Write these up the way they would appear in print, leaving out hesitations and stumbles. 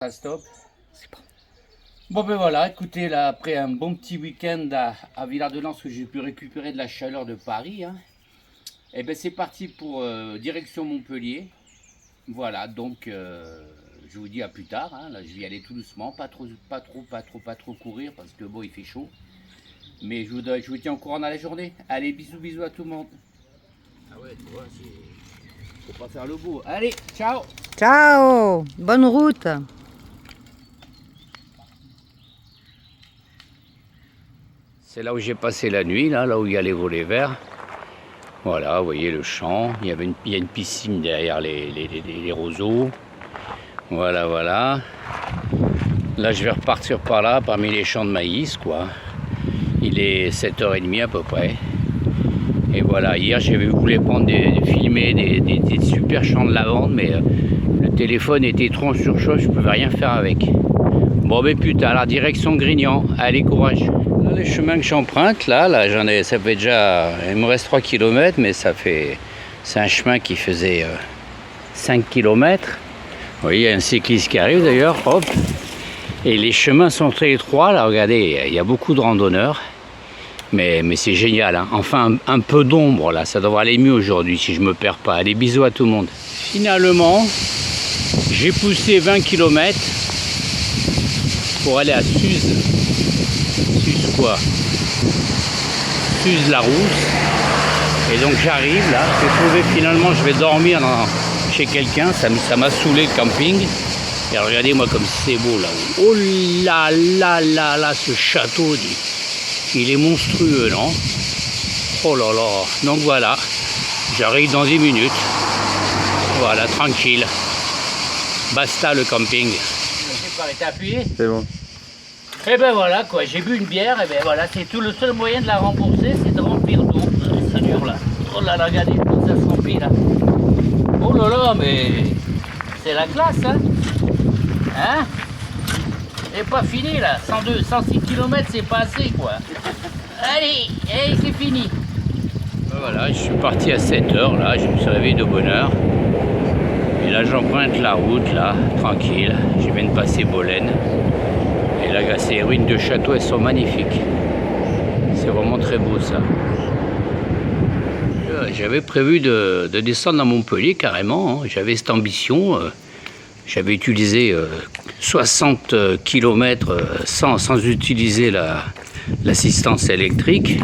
Ça stop. Bon ben voilà, écoutez, là, après un bon petit week-end à Villard-de-Lans que j'ai pu récupérer de la chaleur de Paris, hein, et ben c'est parti pour direction Montpellier. Voilà, donc je vous dis à plus tard, hein. Là je vais y aller tout doucement, pas trop courir parce que bon il fait chaud. Mais je vous tiens au courant dans la journée. Allez, bisous à tout le monde. Ah ouais, tu vois, faut pas faire le beau. Allez, ciao. Ciao, bonne route. C'est là où j'ai passé la nuit, là où il y a les volets verts. Voilà, vous voyez le champ. Il y a une piscine derrière les roseaux. Voilà. Là, je vais repartir par là, parmi les champs de maïs, quoi. Il est 7h30 à peu près. Et voilà, hier, j'avais voulu filmer des super champs de lavande, mais le téléphone était trop en surchauffe, je ne pouvais rien faire avec. Bon, mais putain, la direction Grignan. Allez, courage. Là, les chemins que j'emprunte, ça fait déjà, il me reste 3 km, mais c'est un chemin qui faisait 5 km. Vous voyez, il y a un cycliste qui arrive d'ailleurs, hop. Et les chemins sont très étroits, là, regardez, il y a beaucoup de randonneurs. Mais c'est génial, hein. Enfin un peu d'ombre là, ça devrait aller mieux aujourd'hui si je me perds pas. Allez, bisous à tout le monde. Finalement, j'ai poussé 20 km pour aller à Suse la Rousse. Et donc j'arrive là, j'ai trouvé finalement, je vais dormir chez quelqu'un, ça m'a saoulé le camping. Et regardez-moi comme c'est beau là. Oh là, ce château il est monstrueux, non? Oh là là. Donc voilà, j'arrive dans 10 minutes. Voilà, tranquille. Basta le camping. T'es appuyé? C'est bon. Et ben voilà quoi, j'ai bu une bière, et ben voilà, c'est tout. Le seul moyen de la rembourser, c'est de remplir d'eau. C'est dur là. Oh là là, regardez, ça se remplit là. Oh là là, mais c'est la classe, hein? Hein? C'est pas fini là, 106 km c'est pas assez quoi. Allez, c'est fini. Voilà, je suis parti à 7h là, je me suis réveillé de bonne heure. Et là j'emprunte la route là, tranquille. Je viens de passer Bolène. Et là ces ruines de château, elles sont magnifiques. C'est vraiment très beau ça. J'avais prévu de descendre à Montpellier carrément, hein. J'avais cette ambition. J'avais utilisé 60 km sans utiliser l'assistance électrique.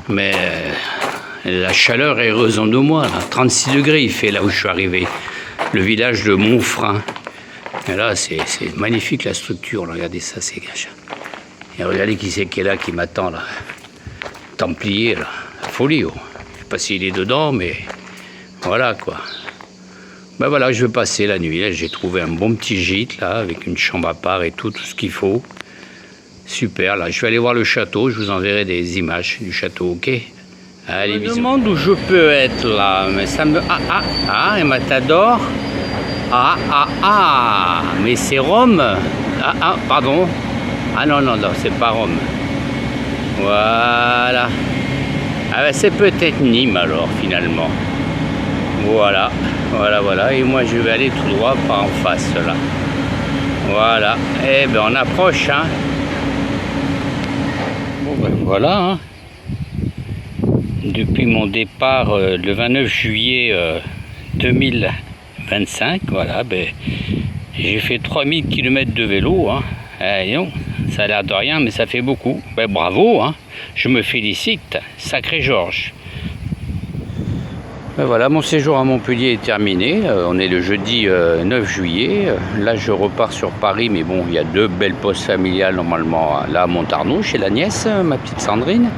Mais la chaleur est heureuse de moi. Là. 36 degrés il fait là où je suis arrivé. Le village de Montfrin. Et là, c'est magnifique la structure. Là. Regardez ça, c'est gâche. Et regardez qui c'est qui est là, qui m'attend là. Templier, là. La folie. Oh. Je sais pas s'il est dedans, mais voilà quoi. Ben voilà, je vais passer la nuit. J'ai trouvé un bon petit gîte là, avec une chambre à part et tout ce qu'il faut. Super, là, je vais aller voir le château. Je vous enverrai des images du château, ok? Allez, bisous. Je me demande où je peux être là, mais ça me... et Matador. Mais c'est Rome. Pardon. Ah non, c'est pas Rome. Voilà. Ah ben c'est peut-être Nîmes alors, finalement. Voilà. Et moi, je vais aller tout droit par en face, là. Voilà. Eh ben, on approche, hein. Bon, ben, voilà, hein. Depuis mon départ le 29 juillet 2025, voilà, ben, j'ai fait 3000 km de vélo, hein. Non, ça a l'air de rien, mais ça fait beaucoup. Ben, bravo, hein. Je me félicite. Sacré Georges. Ben voilà, mon séjour à Montpellier est terminé. On est le jeudi 9 juillet. Là, je repars sur Paris, mais bon, il y a 2 belles postes familiales normalement. Là, à Montarnoux, chez la nièce, ma petite Sandrine.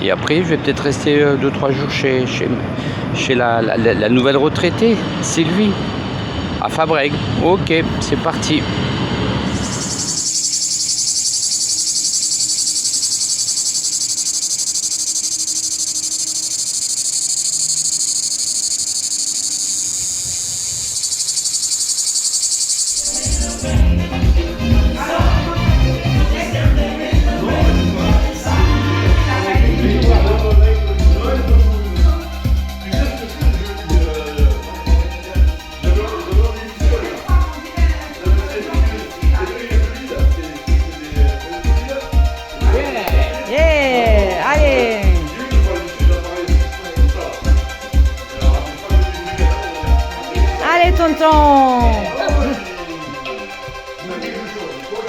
Et après, je vais peut-être rester 2-3 jours chez la nouvelle retraitée, Sylvie, à Fabrègues. Ok, c'est parti. champ.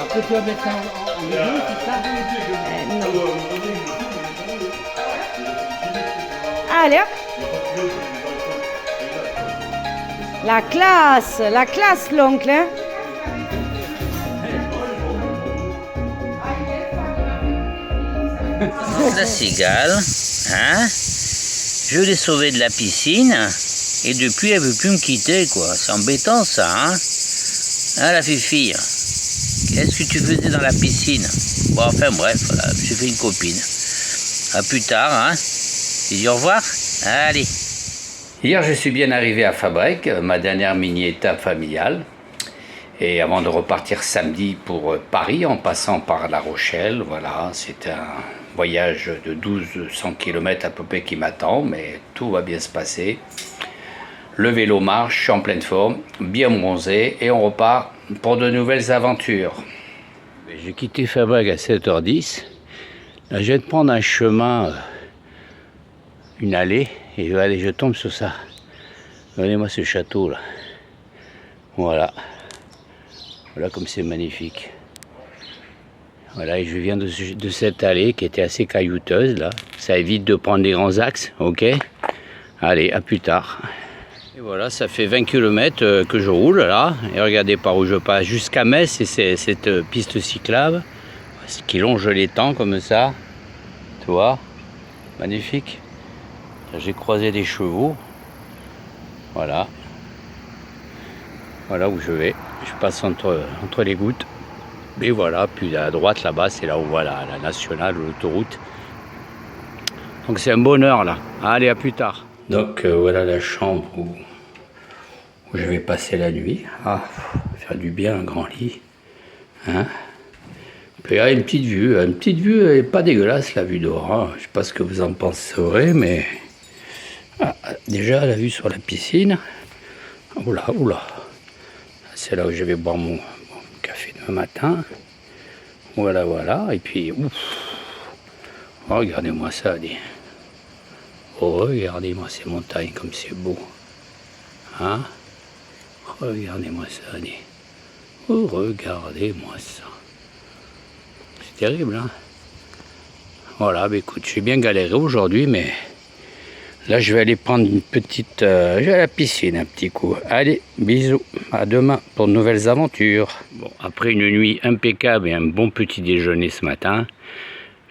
Après tu vas mettre ça en vidéo, c'est ça? Non. Allez hop. La classe l'oncle. Hein. La cigale, hein? Je l'ai sauvée de la piscine et depuis elle veut plus me quitter quoi. C'est embêtant ça, hein? Hein la fifi? Qu'est-ce que tu faisais dans la piscine? Bon enfin bref, voilà, je me suis fait une copine. À plus tard, hein? Tu dis au revoir? Allez. Hier je suis bien arrivé à Fabrègues, ma dernière mini-étape familiale. Et avant de repartir samedi pour Paris, en passant par La Rochelle, voilà, c'est un voyage de 1200 km à peu près qui m'attend, mais tout va bien se passer. Le vélo marche, je suis en pleine forme, bien bronzé, et on repart pour de nouvelles aventures. J'ai quitté Fabrègues à 7h10. Là, je viens de prendre un chemin, une allée, et allez, je tombe sur ça. Regardez-moi ce château là. Voilà. Voilà comme c'est magnifique. Voilà, et je viens de cette allée qui était assez caillouteuse là. Ça évite de prendre des grands axes, ok? Allez, à plus tard. Et voilà, ça fait 20 km que je roule là. Et regardez par où je passe jusqu'à Metz, et c'est cette piste cyclable qui longe l'étang comme ça. Tu vois? Magnifique. J'ai croisé des chevaux. Voilà. Voilà où je vais. Je passe entre les gouttes. Et voilà, puis à droite là-bas, c'est là où on voit la nationale, l'autoroute. Donc c'est un bonheur là. Allez, à plus tard. Donc voilà la chambre où je vais passer la nuit. Ah, faire du bien, un grand lit. Hein? Puis il y a une petite vue. Une petite vue, elle n'est pas dégueulasse la vue dehors. Hein. Je ne sais pas ce que vous en penserez, mais ah, déjà la vue sur la piscine. Oula, oula. C'est là où je vais boire mon café demain matin. Voilà, voilà. Et puis, ouf. Oh, regardez-moi ça, allez. Oh, regardez-moi ces montagnes comme c'est beau. Hein? Regardez-moi ça, allez. Oh, regardez-moi ça. C'est terrible, hein? Voilà, bah écoute, j'ai bien galéré aujourd'hui, mais là, je vais aller prendre une petite... je vais à la piscine un petit coup. Allez, bisous. À demain pour de nouvelles aventures. Bon, après une nuit impeccable et un bon petit déjeuner ce matin,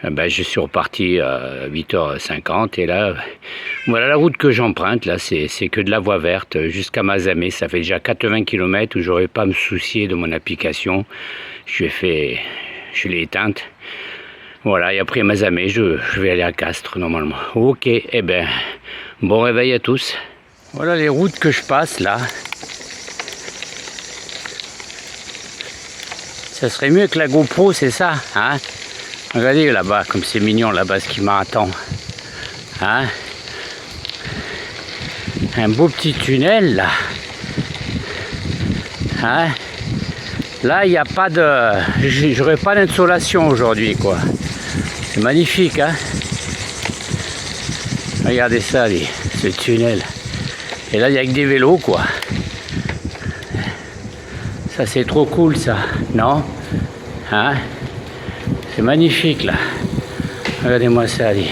ben, je suis reparti à 8h50. Et là, voilà la route que j'emprunte. Là, c'est que de la voie verte jusqu'à Mazamet. Ça fait déjà 80 km où j'aurais pas à me soucier de mon application. Je l'ai éteinte. Voilà, et après Mazamet, je vais aller à Castres normalement. Ok, eh ben, bon réveil à tous. Voilà les routes que je passe là. Ça serait mieux que la GoPro, c'est ça, hein? Regardez là-bas, comme c'est mignon là-bas ce qui m'attend. Hein? Un beau petit tunnel là. Hein? Là, il n'y a pas de... J'aurais pas d'insolation aujourd'hui, quoi. C'est magnifique, hein? Regardez ça, ce tunnel. Et là, il n'y a que des vélos, quoi. Ça, c'est trop cool, ça. Non? Hein? C'est magnifique, là. Regardez-moi ça, allez.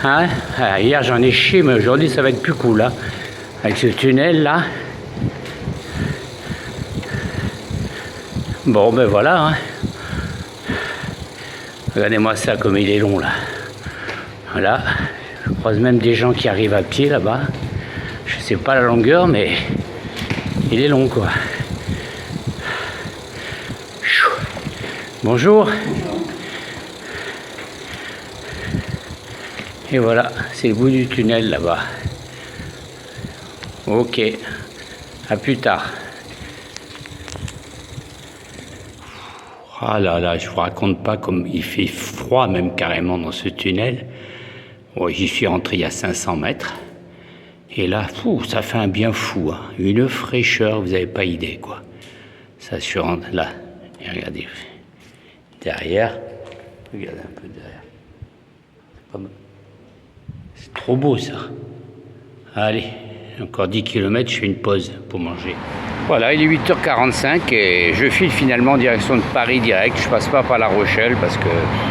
Hein? Ah, hier, j'en ai chié, mais aujourd'hui, ça va être plus cool, hein? Avec ce tunnel, là. Bon, ben voilà, hein. Regardez-moi ça, comme il est long, là. Voilà. Je croise même des gens qui arrivent à pied, là-bas. Je sais pas la longueur, mais il est long, quoi. Bonjour. Et voilà, c'est le bout du tunnel, là-bas. Ok. À plus tard. Ah là là, je vous raconte pas comme il fait froid même carrément dans ce tunnel. Bon, j'y suis rentré il y a 500 mètres. Et là, ça fait un bien fou. Hein. Une fraîcheur, vous n'avez pas idée, quoi. Ça se rentre là. Et regardez. Derrière. Regardez un peu derrière. C'est trop beau, ça. Allez, Encore 10 km, je fais une pause pour manger. Voilà, il est 8h45 et je file finalement en direction de Paris direct. Je passe pas par La Rochelle parce que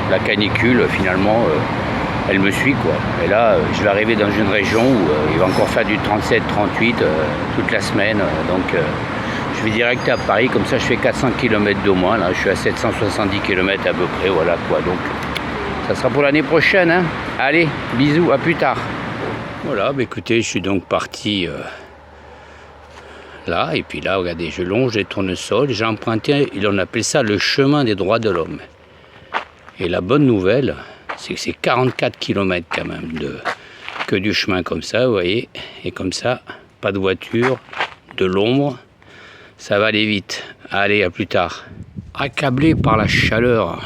la canicule, finalement, elle me suit, quoi. Et là, je vais arriver dans une région où il va encore faire du 37-38 toute la semaine. Donc, je vais direct à Paris. Comme ça, je fais 400 km de moins. Là, je suis à 770 km à peu près. Voilà, quoi. Donc, ça sera pour l'année prochaine, hein. Allez, bisous, à plus tard. Voilà, bah écoutez, je suis donc parti là, et puis là, regardez, je longe les tournesols. J'ai emprunté, on appelle ça le chemin des droits de l'homme. Et la bonne nouvelle, c'est que c'est 44 km quand même que du chemin comme ça, vous voyez. Et comme ça, pas de voiture, de l'ombre, ça va aller vite. Allez, à plus tard. Accablé par la chaleur,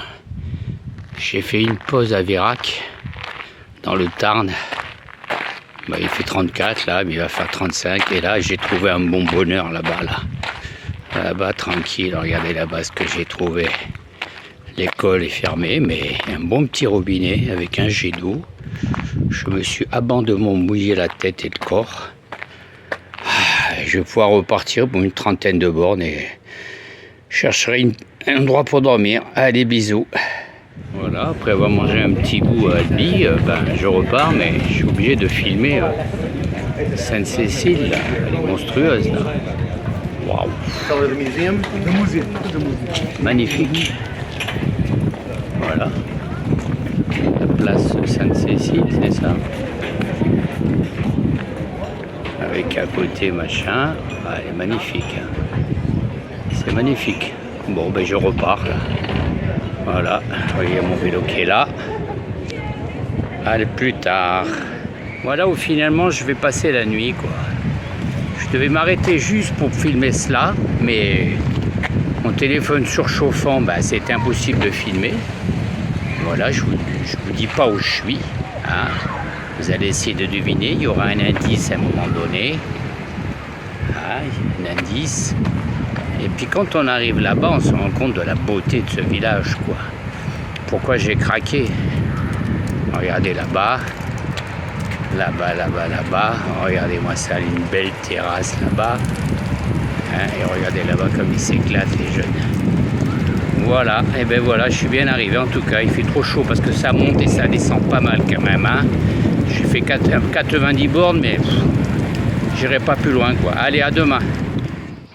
j'ai fait une pause à Vérac, dans le Tarn. Bah, il fait 34 là, mais il va faire 35. Et là, j'ai trouvé un bon bonheur là-bas, là-bas, tranquille. Regardez là-bas ce que j'ai trouvé. L'école est fermée, mais un bon petit robinet avec un jet d'eau. Je me suis abondamment mouillé la tête et le corps. Je vais pouvoir repartir pour une trentaine de bornes et je chercherai un endroit pour dormir. Allez, bisous. Voilà, après avoir mangé un petit bout à Albi, je repars, mais je suis obligé de filmer Sainte-Cécile, elle est monstrueuse là. Waouh! Magnifique. Voilà. La place Sainte-Cécile, c'est ça. Avec à côté machin. Ah, elle est magnifique. C'est magnifique. Bon, ben je repars là. Voilà, vous voyez mon vélo qui est là. Allez, plus tard. Voilà où finalement je vais passer la nuit, quoi. Je devais m'arrêter juste pour filmer cela, mais mon téléphone surchauffant, c'était impossible de filmer. Voilà, je vous dis pas où je suis, hein. Vous allez essayer de deviner, il y aura un indice à un moment donné. Ah, un indice. Et puis quand on arrive là-bas, on se rend compte de la beauté de ce village, quoi. Pourquoi j'ai craqué? Regardez là-bas, là-bas, là-bas, là-bas. Regardez-moi ça, une belle terrasse là-bas. Hein, et regardez là-bas comme ils s'éclatent les jeunes. Voilà, et ben voilà, je suis bien arrivé en tout cas. Il fait trop chaud parce que ça monte et ça descend pas mal quand même, hein. J'ai fait 90 bornes, mais j'irai pas plus loin, quoi. Allez, à demain.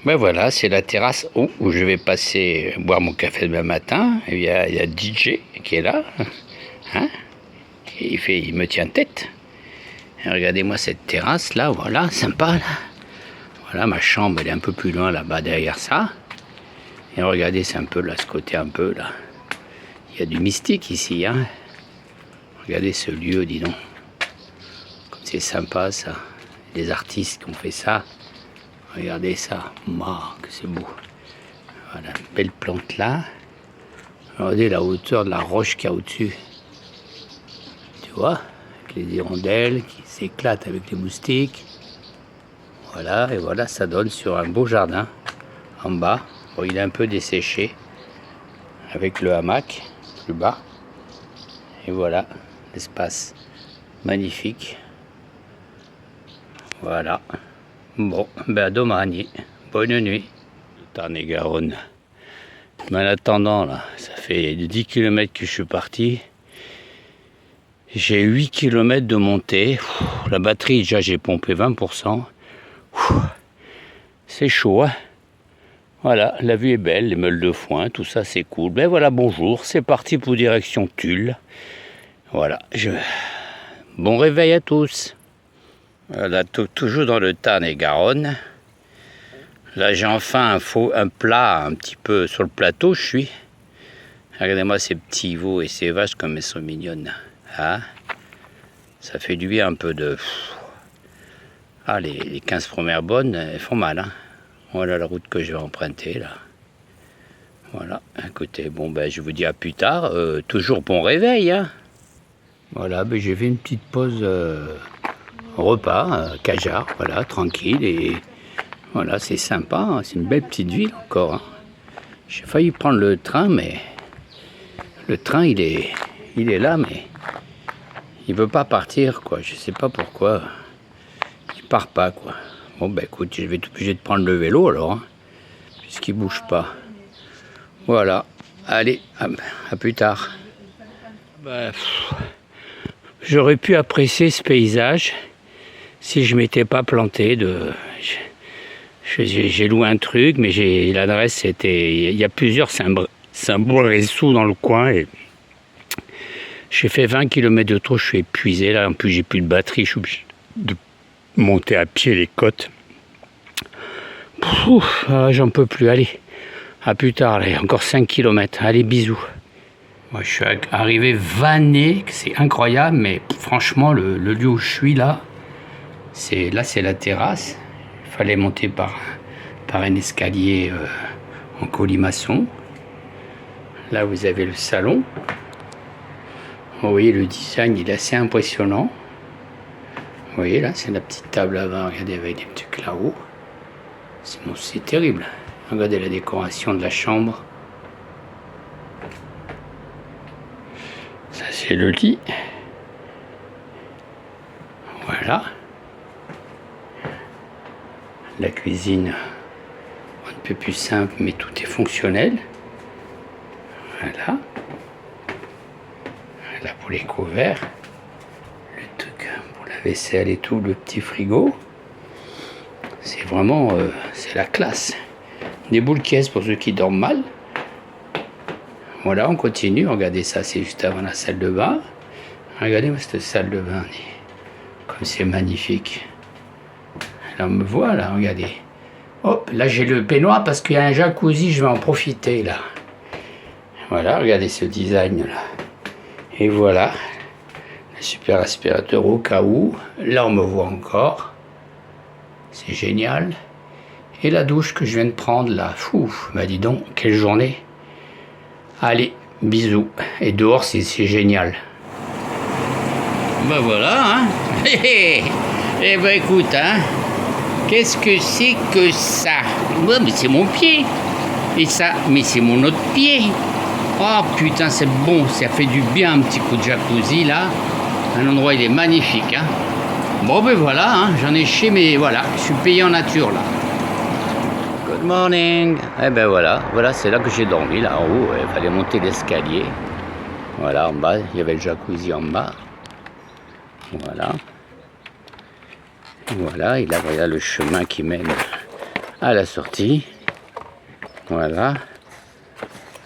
Ben voilà, c'est la terrasse où je vais passer boire mon café demain matin. Il y a DJ qui est là, hein, et il me tient tête. Et regardez-moi cette terrasse là, voilà, sympa là. Voilà, ma chambre elle est un peu plus loin là-bas derrière ça. Et regardez, c'est un peu là, ce côté un peu là. Il y a du mystique ici, hein. Regardez ce lieu, dis donc. Comme c'est sympa ça. Les artistes qui ont fait ça. Regardez ça, que c'est beau. Voilà, une belle plante là. Regardez la hauteur de la roche qu'il y a au-dessus. Tu vois, avec les hirondelles qui s'éclatent avec les moustiques. Voilà, et voilà, ça donne sur un beau jardin en bas. Bon, il est un peu desséché avec le hamac plus bas. Et voilà, l'espace magnifique. Voilà. Bon, à domani. Bonne nuit. Tarn-et-Garonne. Mais en attendant, là, ça fait 10 km que je suis parti. J'ai 8 km de montée. La batterie, déjà, j'ai pompé 20%. C'est chaud, hein. Voilà, la vue est belle, les meules de foin, tout ça, c'est cool. Ben voilà, bonjour, c'est parti pour direction Tulle. Voilà, bon réveil à tous. Voilà, toujours dans le Tarn-et-Garonne. Là, j'ai enfin un plat un petit peu sur le plateau, je suis. Regardez-moi ces petits veaux et ces vaches comme elles sont mignonnes. Hein, ça fait du bien un peu de... Ah, les 15 premières bonnes, elles font mal. Hein. Voilà la route que je vais emprunter, là. Voilà, écoutez, bon, je vous dis à plus tard. Toujours bon réveil, hein. Voilà, j'ai fait une petite pause... repas, Cajar, voilà, tranquille, et voilà, c'est sympa, hein, c'est une belle petite ville encore. Hein. J'ai failli prendre le train, mais le train il est là, mais il veut pas partir, quoi. Je sais pas pourquoi. Il part pas, quoi. Bon, bah écoute, je vais être obligé de prendre le vélo alors, hein, puisqu'il bouge pas. Voilà. Allez, à plus tard. Bah, j'aurais pu apprécier ce paysage si je m'étais pas planté de. J'ai loué un truc, mais l'adresse c'était. Il y a plusieurs Saint-Brézou dans le coin et j'ai fait 20 km de trop, je suis épuisé là. En plus, j'ai plus de batterie, je suis obligé de monter à pied les côtes. J'en peux plus. Allez, à plus tard. Allez, encore 5 km. Allez, bisous. Moi, je suis arrivé vanné, c'est incroyable, mais franchement, le lieu où je suis là, c'est la terrasse. Il fallait monter par un escalier en colimaçon. Là, vous avez le salon. Vous voyez, le design, il est assez impressionnant. Vous voyez, là, c'est la petite table avant, regardez, avec des petits là-haut. C'est terrible. Regardez la décoration de la chambre. Ça, c'est le lit. Voilà. La cuisine, un peu plus simple, mais tout est fonctionnel. Voilà. Là pour les couverts, le truc pour la vaisselle et tout, le petit frigo. C'est vraiment, c'est la classe. Des boules caisses pour ceux qui dorment mal. Voilà, on continue. Regardez ça, c'est juste avant la salle de bain. Regardez-moi cette salle de bain. Comme c'est magnifique. Là, on me voit, là, regardez. Hop, là, j'ai le baignoire parce qu'il y a un jacuzzi, je vais en profiter, là. Voilà, regardez ce design, là. Et voilà. Le super aspirateur au cas où. Là, on me voit encore. C'est génial. Et la douche que je viens de prendre, là. Fou, bah dis donc, quelle journée. Allez, bisous. Et dehors, c'est génial. Bah voilà, hein. Eh ben écoute, hein. Qu'est-ce que c'est que ça? Ouais, mais c'est mon pied. Et ça, mais c'est mon autre pied. Oh putain, c'est bon, ça fait du bien un petit coup de jacuzzi là. Un endroit, il est magnifique, hein. Bon ben voilà, hein, j'en ai chez, mais voilà, je suis payé en nature là. Good morning. Eh ben voilà, c'est là que j'ai dormi, là en haut. Il fallait monter l'escalier. Voilà, en bas, il y avait le jacuzzi en bas. Voilà. Voilà, et là, voilà le chemin qui mène à la sortie. Voilà.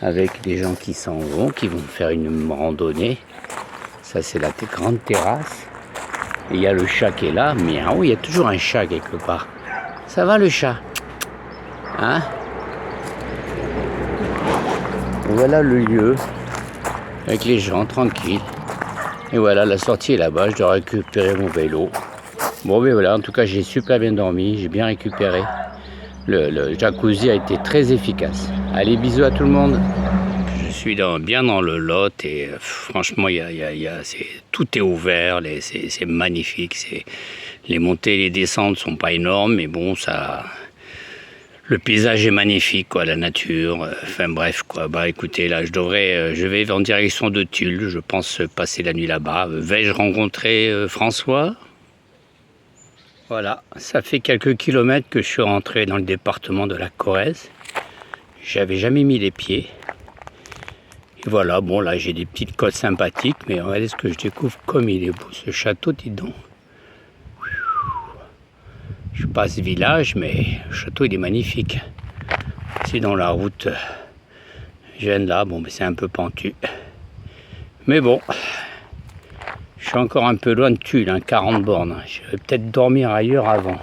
Avec des gens qui s'en vont, qui vont faire une randonnée. Ça, c'est la grande terrasse. Et il y a le chat qui est là. Miaou, il y a toujours un chat quelque part. Ça va le chat? Hein? Voilà le lieu. Avec les gens tranquilles. Et voilà, la sortie est là-bas. Je dois récupérer mon vélo. Bon, mais voilà, en tout cas, j'ai super bien dormi. J'ai bien récupéré. Le jacuzzi a été très efficace. Allez, bisous à tout le monde. Je suis bien dans le Lot et franchement, tout est ouvert, c'est magnifique. Les montées et les descentes sont pas énormes, mais bon, le paysage est magnifique, quoi, la nature. Enfin bref, quoi. Bah écoutez, là, je vais en direction de Tulle. Je pense passer la nuit là-bas. Vais-je rencontrer François? Voilà, ça fait quelques kilomètres que je suis rentré dans le département de la Corrèze. J'avais jamais mis les pieds. Et voilà, bon là j'ai des petites côtes sympathiques, mais regardez ce que je découvre comme il est beau ce château, dis donc. Je passe village, mais le château il est magnifique. C'est dans la route, je viens de là, bon mais c'est un peu pentu. Mais bon. Je suis encore un peu loin de Tulle, 40 bornes. Je vais peut-être dormir ailleurs avant.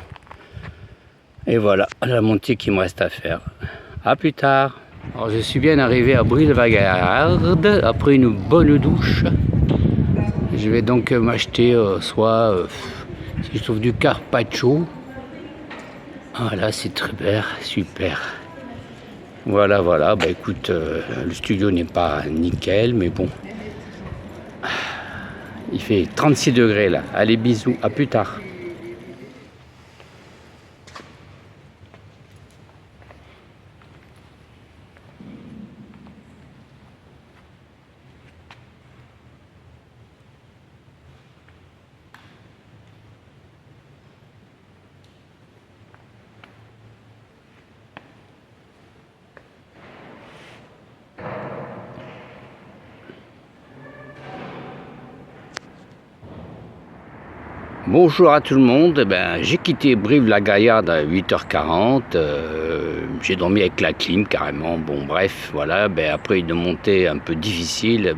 Et voilà, la montée qu'il me reste à faire. A plus tard. Alors je suis bien arrivé à Brive-la-Gaillarde après une bonne douche. Je vais donc m'acheter si je trouve du carpaccio. Voilà, c'est très bien, super. Voilà, bah écoute, le studio n'est pas nickel, mais bon. Il fait 36 degrés là. Allez, bisous, à plus tard. Bonjour à tout le monde. J'ai quitté Brive-la-Gaillarde à 8h40. J'ai dormi avec la clim carrément. Bon, bref, voilà. Après une montée un peu difficile,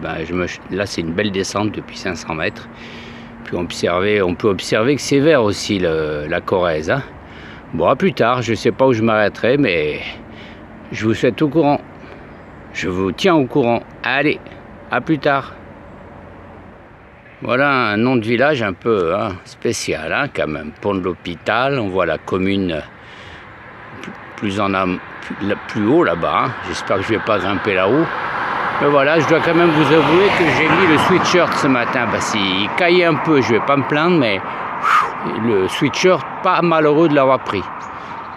là c'est une belle descente depuis 500 mètres. Puis on peut observer que c'est vert aussi la Corrèze. Hein. Bon, à plus tard. Je ne sais pas où je m'arrêterai, mais je vous souhaite au courant. Je vous tiens au courant. Allez, à plus tard. Voilà un nom de village un peu spécial, quand même. Pont de l'Hôpital, on voit la commune plus haut là-bas. J'espère que je ne vais pas grimper là-haut. Mais voilà, je dois quand même vous avouer que j'ai mis le sweatshirt ce matin. Il caillait un peu, je ne vais pas me plaindre, mais le sweatshirt, pas malheureux de l'avoir pris.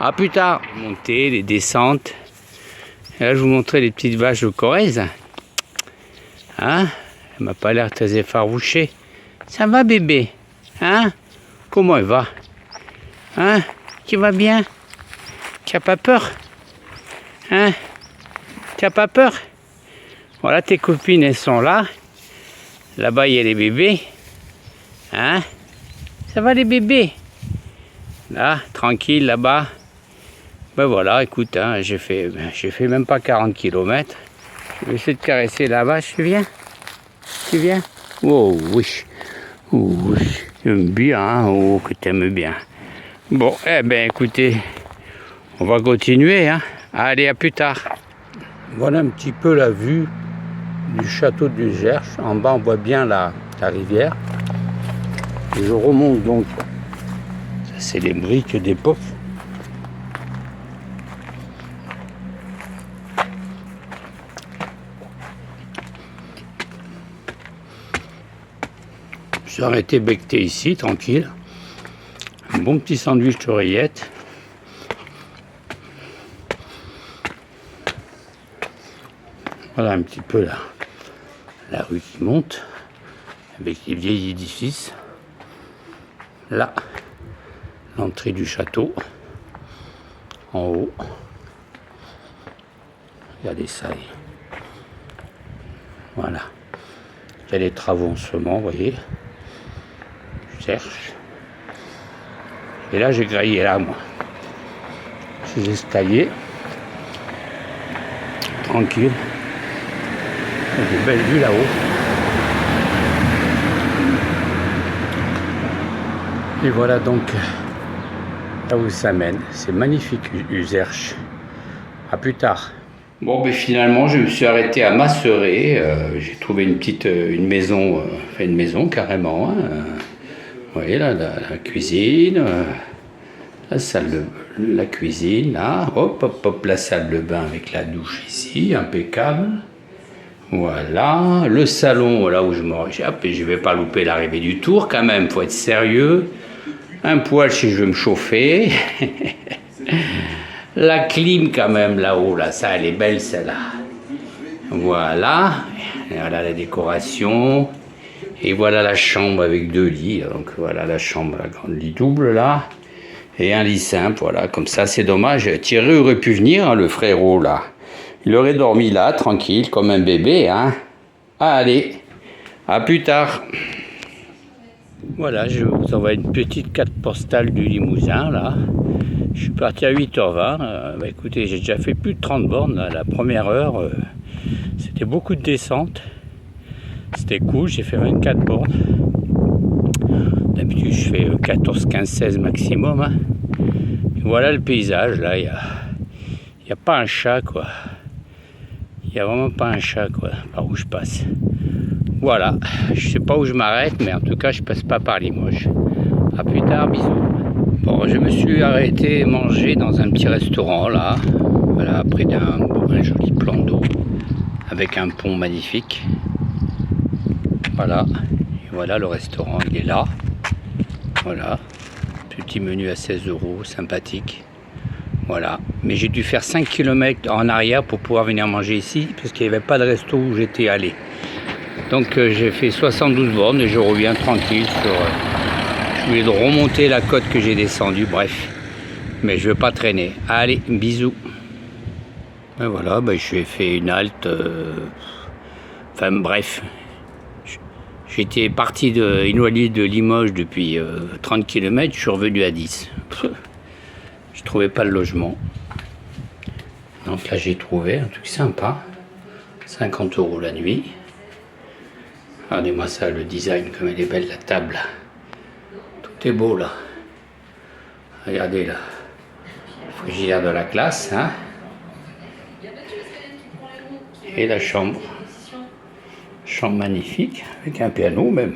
À plus tard. Les montées, les descentes. Et là, je vous montrais les petites vaches de Corrèze. Elle m'a pas l'air très effarouchée. Ça va, bébé? Comment elle va? Tu vas bien? Tu n'as pas peur? Tu n'as pas peur? Voilà, tes copines, elles sont là. Là-bas, il y a les bébés. Ça va, les bébés? Là, tranquille, là-bas. Voilà, écoute, j'ai fait même pas 40 km. Je vais essayer de caresser la vache, tu viens? Tu viens? Oh oui, j'aime bien, oh que t'aimes bien. Bon, écoutez, on va continuer, Allez, à plus tard. Voilà un petit peu la vue du château d'Uzerche. En bas, on voit bien la rivière. Et je remonte donc, ça c'est les briques d'époque. Je suis arrêté becqueté ici, tranquille. Un bon petit sandwich d'oreillette. Voilà un petit peu la rue qui monte, avec les vieilles édifices. Là, l'entrée du château, en haut. Regardez ça. Voilà. Il y a les travaux en ce moment, vous voyez. Cherche. Et là, j'ai graillé là, moi. Ces escaliers. Tranquille. Il y a des belles vues là-haut. Et voilà donc là où ça mène. C'est magnifique, Uzerche. À plus tard. Bon, finalement, je me suis arrêté à Masseray. J'ai trouvé une maison carrément. Vous voyez là, la cuisine, la salle la cuisine, là, hop, la salle de bain avec la douche ici, impeccable. Voilà, le salon, là où je mange. Je vais pas louper l'arrivée du tour quand même, faut être sérieux. Un poêle si je veux me chauffer. La clim quand même là-haut, là, ça elle est belle celle-là. Voilà, la décoration. Et voilà la chambre avec 2 lits. Donc voilà la chambre, la grande lit double là. Et un lit simple, voilà. Comme ça, c'est dommage. Thierry aurait pu venir, le frérot là. Il aurait dormi là, tranquille, comme un bébé. Allez, à plus tard. Voilà, je vous envoie une petite carte postale du Limousin là. Je suis parti à 8h20. Écoutez, j'ai déjà fait plus de 30 bornes à la première heure. C'était beaucoup de descente. C'était cool, j'ai fait 24 bornes. D'habitude, je fais 14, 15, 16 maximum. Et voilà le paysage, là, il n'y a pas un chat, quoi. Il n'y a vraiment pas un chat, quoi, par où je passe. Voilà, je sais pas où je m'arrête, mais en tout cas, je passe pas par Limoges. À plus tard, bisous. Bon, je me suis arrêté manger dans un petit restaurant, là. Voilà, près d'un joli plan d'eau, avec un pont magnifique. Voilà, et voilà le restaurant, il est là. Voilà, petit menu à 16 €, sympathique. Voilà, mais j'ai dû faire 5 km en arrière pour pouvoir venir manger ici, parce qu'il n'y avait pas de resto où j'étais allé. Donc j'ai fait 72 bornes et je reviens tranquille sur... je voulais remonter la côte que j'ai descendue, bref. Mais je ne veux pas traîner. Allez, bisous. Et voilà, j'ai fait une halte... Enfin bref. J'étais parti de Inwalid de Limoges depuis 30 km, je suis revenu à 10. Je trouvais pas le logement. Donc là j'ai trouvé un truc sympa. 50 € la nuit. Regardez-moi ça, le design, comme elle est belle la table. Tout est beau là. Regardez là. Le frigidaire de la classe, hein. Et la chambre. Chambre magnifique, avec un piano même.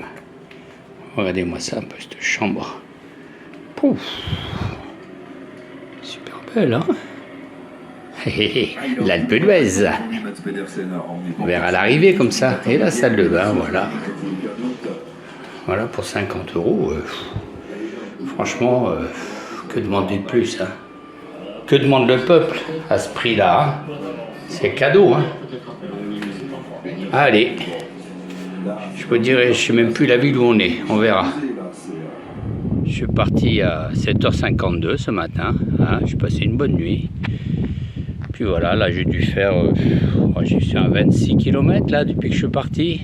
Regardez-moi ça un peu, cette chambre. Pouf. Super belle, hein. L'Alpe d'Huez. Vers à l'arrivée comme ça. Et la salle de bain, voilà. Voilà pour 50 €. Franchement, que demander de plus, hein. Que demande le peuple à ce prix-là, hein. C'est cadeau, hein. Allez. Je peux dire, je sais même plus la ville où on est. On verra. Je suis parti à 7h52 ce matin. Hein. J'ai passé une bonne nuit. Puis voilà, là j'ai dû faire, j'ai fait un 26 km là depuis que je suis parti.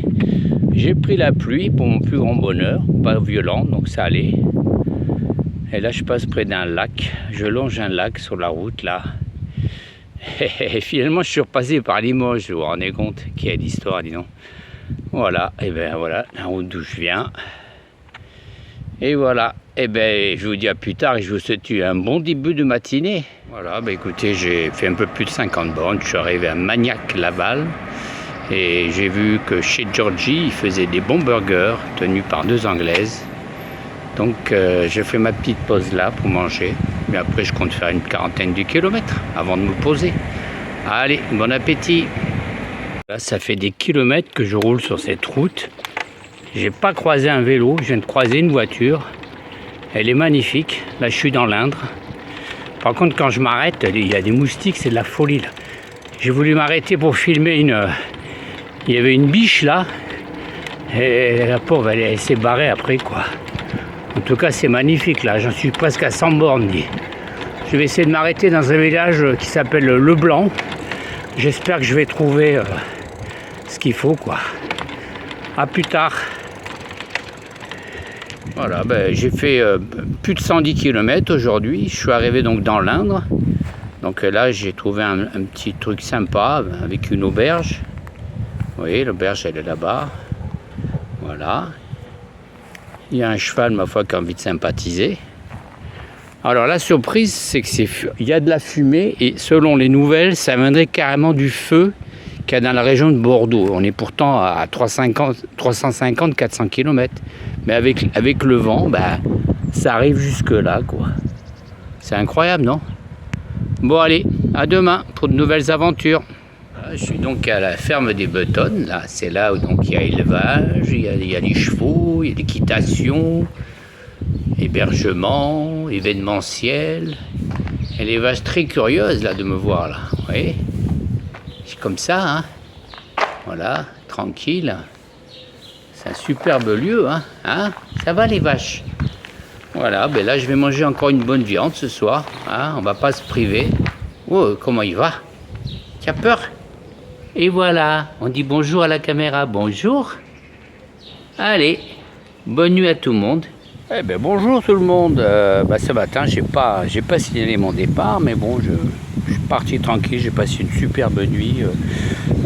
J'ai pris la pluie pour mon plus grand bonheur, pas violente, donc ça allait. Et là je passe près d'un lac, je longe un lac sur la route là. Et finalement je suis repassé par Limoges, vous vous rendez compte, quelle histoire, dis donc. Voilà, et ben voilà, la route d'où je viens. Et voilà, et ben je vous dis à plus tard et je vous souhaite un bon début de matinée. Voilà, ben écoutez, j'ai fait un peu plus de 50 bornes, je suis arrivé à Magnac-Laval et j'ai vu que chez Georgie, ils faisaient des bons burgers tenus par 2 Anglaises. Donc j'ai fait ma petite pause là pour manger, mais après je compte faire une quarantaine de kilomètres avant de me poser. Allez, bon appétit! Là, ça fait des kilomètres que je roule sur cette route. J'ai pas croisé un vélo, je viens de croiser une voiture. Elle est magnifique. Là, je suis dans l'Indre. Par contre, quand je m'arrête, il y a des moustiques, c'est de la folie là. J'ai voulu m'arrêter pour filmer il y avait une biche là. Et la pauvre, elle s'est barrée après quoi. En tout cas, c'est magnifique là. J'en suis presque à 100 bornes. Je vais essayer de m'arrêter dans un village qui s'appelle Le Blanc. J'espère que je vais trouver ce qu'il faut quoi. À plus tard. Voilà, ben, j'ai fait plus de 110 km aujourd'hui. Je suis arrivé donc dans l'Indre. Donc là, j'ai trouvé un petit truc sympa avec une auberge. Vous voyez, l'auberge, elle est là-bas. Voilà. Il y a un cheval, ma foi, qui a envie de sympathiser. Alors la surprise, c'est qu'il y a de la fumée et selon les nouvelles, ça viendrait carrément du feu qu'il y a dans la région de Bordeaux. On est pourtant à 350-400 km. Mais avec le vent, bah, ça arrive jusque là, quoi. C'est incroyable, non? Bon, allez, à demain pour de nouvelles aventures. Là, je suis donc à la ferme des Betonnes. Là, c'est là où donc, il y a élevage, il y a les chevaux, il y a l'équitation, hébergement, événementiel. Et les vaches très curieuses là, de me voir, là. Vous voyez? C'est comme ça, hein. Voilà, tranquille. C'est un superbe lieu, hein. Ça va les vaches? Voilà, ben là je vais manger encore une bonne viande ce soir, hein. On va pas se priver. Oh, comment il va? Tu as peur? Et voilà, on dit bonjour à la caméra, bonjour. Allez, bonne nuit à tout le monde. Eh ben bonjour tout le monde. Ce matin j'ai pas signalé mon départ, mais bon je suis parti tranquille, j'ai passé une superbe nuit.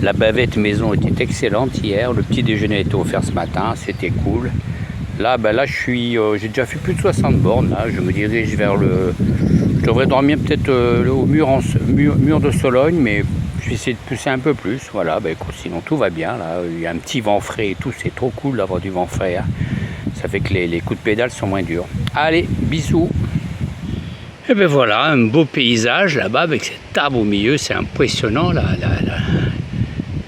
La bavette maison était excellente hier, le petit déjeuner a été offert ce matin, c'était cool. Là, j'ai déjà fait plus de 60 bornes, là, je me dirige vers je devrais dormir peut-être au mur de Sologne, mais je vais essayer de pousser un peu plus. Voilà, écoute, sinon tout va bien, là, il y a un petit vent frais et tout, c'est trop cool d'avoir du vent frais, hein. Ça fait que les coups de pédale sont moins durs. Allez, bisous. Et ben voilà, un beau paysage là-bas avec cet arbre au milieu, c'est impressionnant là,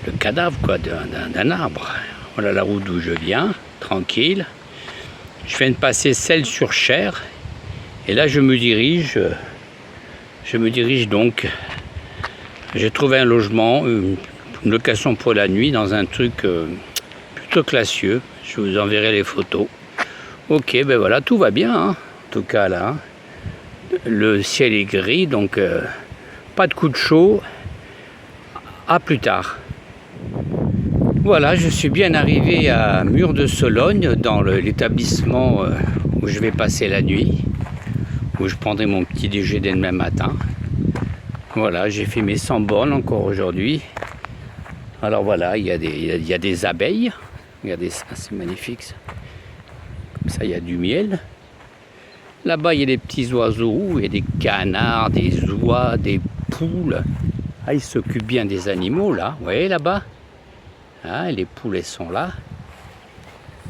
le cadavre quoi d'un arbre. Voilà la route d'où je viens, tranquille. Je viens de passer Celles-sur-Cher et là je me dirige donc. J'ai trouvé un logement, une location pour la nuit dans un truc plutôt classieux. Je vous enverrai les photos. Ok, ben voilà, tout va bien, hein. En tout cas là. Le ciel est gris, donc pas de coup de chaud. À plus tard. Voilà, je suis bien arrivé à Mur-de-Sologne, dans l'établissement où je vais passer la nuit, où je prendrai mon petit déjeuner demain matin. Voilà, j'ai fait mes 100 bornes encore aujourd'hui. Alors voilà, il y a des abeilles. Regardez ça, c'est magnifique ça. Comme ça, il y a du miel. Là-bas, il y a des petits oiseaux, il y a des canards, des oies, des poules. Ah, ils s'occupent bien des animaux là. Vous voyez là-bas? Ah, les poules, elles sont là.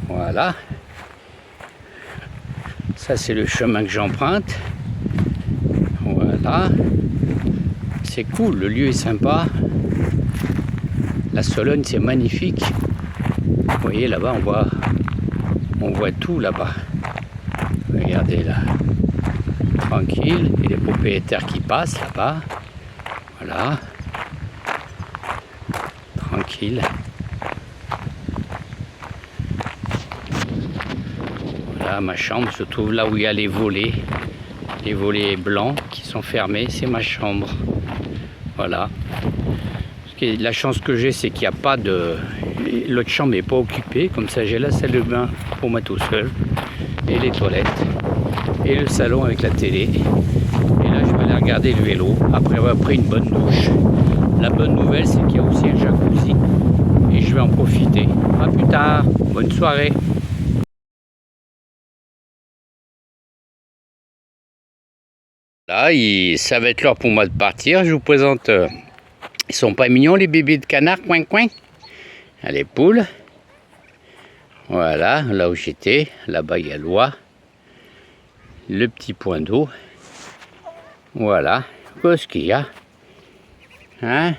Voilà. Ça, c'est le chemin que j'emprunte. Voilà. C'est cool, le lieu est sympa. La Sologne, c'est magnifique. Vous voyez là-bas, on voit tout là-bas. Regardez là. Tranquille. Et les propriétaires qui passent là-bas. Voilà. Tranquille. Voilà, ma chambre se trouve là où il y a les volets. Les volets blancs qui sont fermés, c'est ma chambre. Voilà. La chance que j'ai, c'est qu'il n'y a pas de... L'autre chambre n'est pas occupée. Comme ça, j'ai la salle de bain pour moi tout seul. Et les toilettes. Et le salon avec la télé. Et là, je vais aller regarder le vélo après avoir pris une bonne douche. La bonne nouvelle, c'est qu'il y a aussi un jacuzzi. Et je vais en profiter. À plus tard. Bonne soirée. Là, ça va être l'heure pour moi de partir. Je vous présente... Ils sont pas mignons les bébés de canard, coin coin. Les poules. Voilà, là où j'étais. Là-bas, il y a l'oie. Le petit point d'eau. Voilà. Qu'est-ce qu'il y a? Hein?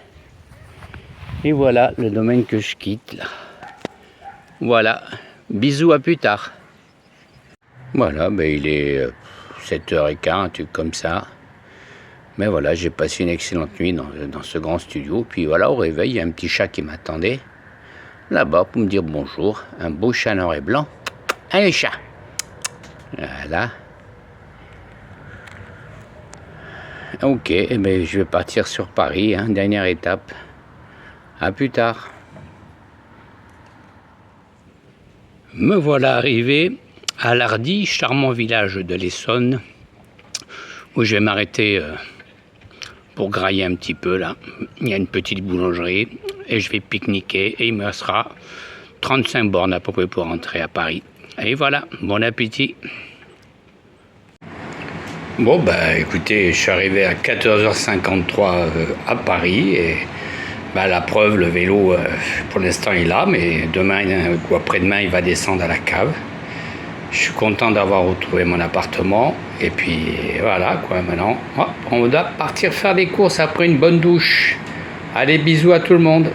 Et voilà le domaine que je quitte là. Voilà. Bisous, à plus tard. Voilà, ben il est 7h15, un truc comme ça. Mais voilà, j'ai passé une excellente nuit dans ce grand studio. Puis voilà, au réveil, il y a un petit chat qui m'attendait là-bas pour me dire bonjour. Un beau chat noir et blanc. Allez, chat. Voilà. Ok, eh bien, je vais partir sur Paris, hein, dernière étape. À plus tard. Me voilà arrivé à Lardy, charmant village de l'Essonne, où je vais m'arrêter... pour grailler un petit peu là. Il y a une petite boulangerie et je vais pique-niquer et il me restera 35 bornes à peu près pour rentrer à Paris. Et voilà, bon appétit. Bon bah écoutez, je suis arrivé à 14h53 à Paris et bah, la preuve, le vélo pour l'instant il est là, mais demain ou après-demain il va descendre à la cave. Je suis content d'avoir retrouvé mon appartement. Et puis voilà quoi, maintenant on doit partir faire des courses après une bonne douche. Allez, bisous à tout le monde.